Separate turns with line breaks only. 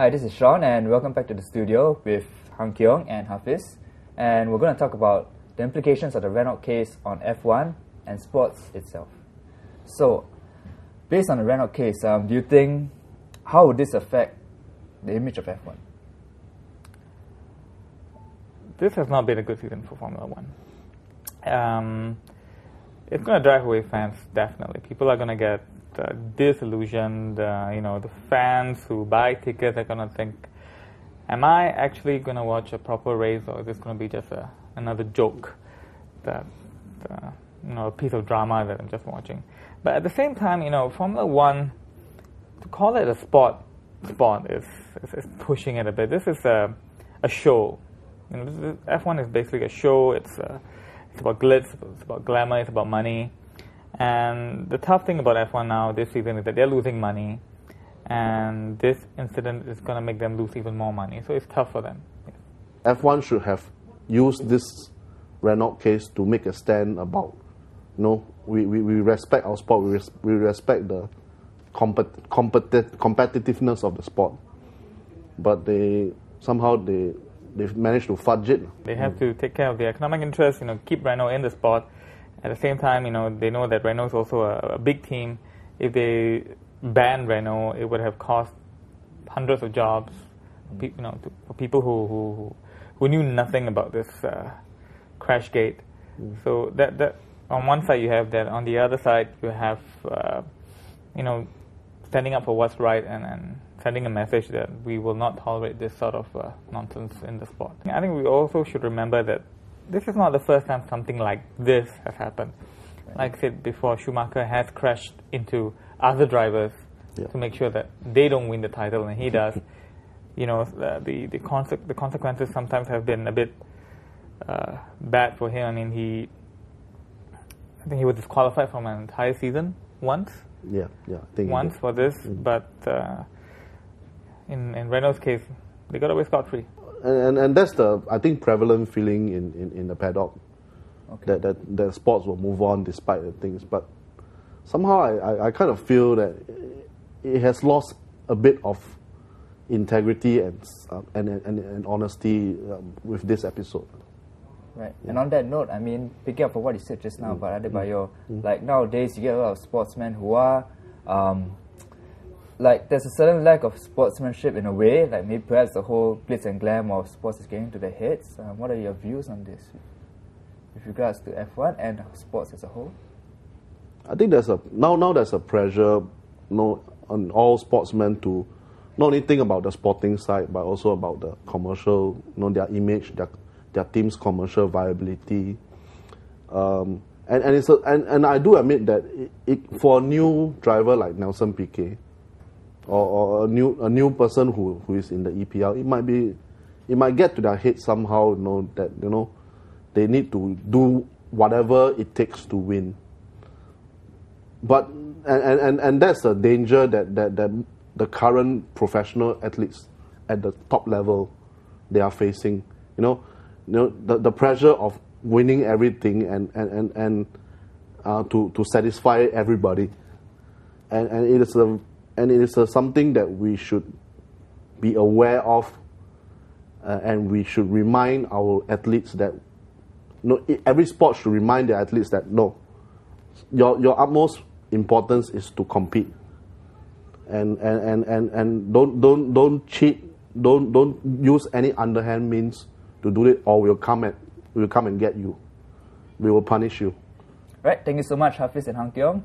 Hi, this is Shawn, and welcome back to the studio with Han Keong and Hafiz. And we're going to talk about the implications of the Renault case on F1 and sports itself. So, based on the Renault case, do you think, how would this affect the image of F1?
This has not been a good season for Formula One. It's going to drive away fans, definitely. People are going to get disillusioned. The fans who buy tickets are going to think, am I actually going to watch a proper race, or is this going to be just another joke, that a piece of drama that I'm just watching? But at the same time, Formula One, to call it a sport is pushing it a bit. This is a show. F1 is basically a show. It's about glitz, it's about glamour, it's about money. And the tough thing about F1 now this season is that they're losing money, and this incident is going to make them lose even more money. So it's tough for them.
F1 should have used this Renault case to make a stand about, we respect our sport, we respect the competitiveness of the sport. But they've managed to fudge it.
They have to take care of the economic interests, keep Renault in the sport. At the same time, they know that Renault is also a big team. If they banned Renault, it would have cost hundreds of jobs, for people who knew nothing about this crash gate. So that on one side you have that. On the other side you have standing up for what's right and sending a message that we will not tolerate this sort of nonsense in the sport. I think we also should remember that this is not the first time something like this has happened. Like I said before, Schumacher has crashed into other drivers to make sure that they don't win the title, and he does. The consequences sometimes have been a bit bad for him. I mean, I think he was disqualified from an entire season once.
I think
once for this, but in Renault's case, they got away scot-free.
And that's the, I think, prevalent feeling in the paddock, that sports will move on despite the things. But somehow I kind of feel that it has lost a bit of integrity and honesty with this episode.
Right. And on that note, I mean, picking up on what you said just now about Adebayo, like nowadays you get a lot of sportsmen who are there's a certain lack of sportsmanship in a way, like maybe perhaps the whole glitz and glam of sports is getting to their heads. What are your views on this with regards to F1 and sports as a whole?
I think there's a pressure, on all sportsmen to not only think about the sporting side, but also about the commercial, their image, their team's commercial viability. And I do admit that for a new driver like Nelson Piquet, or a new person who is in the EPL, it might get to their head somehow, that they need to do whatever it takes to win. But and that's a danger that the current professional athletes at the top level they are facing. The pressure of winning everything and to satisfy everybody, and it is something that we should be aware of, and we should remind our athletes that every sport should remind their athletes that your utmost importance is to compete, and don't cheat, don't use any underhand means to do it, or we'll come and get you. We will punish you.
Right, thank you so much, Hafiz and Han Keong.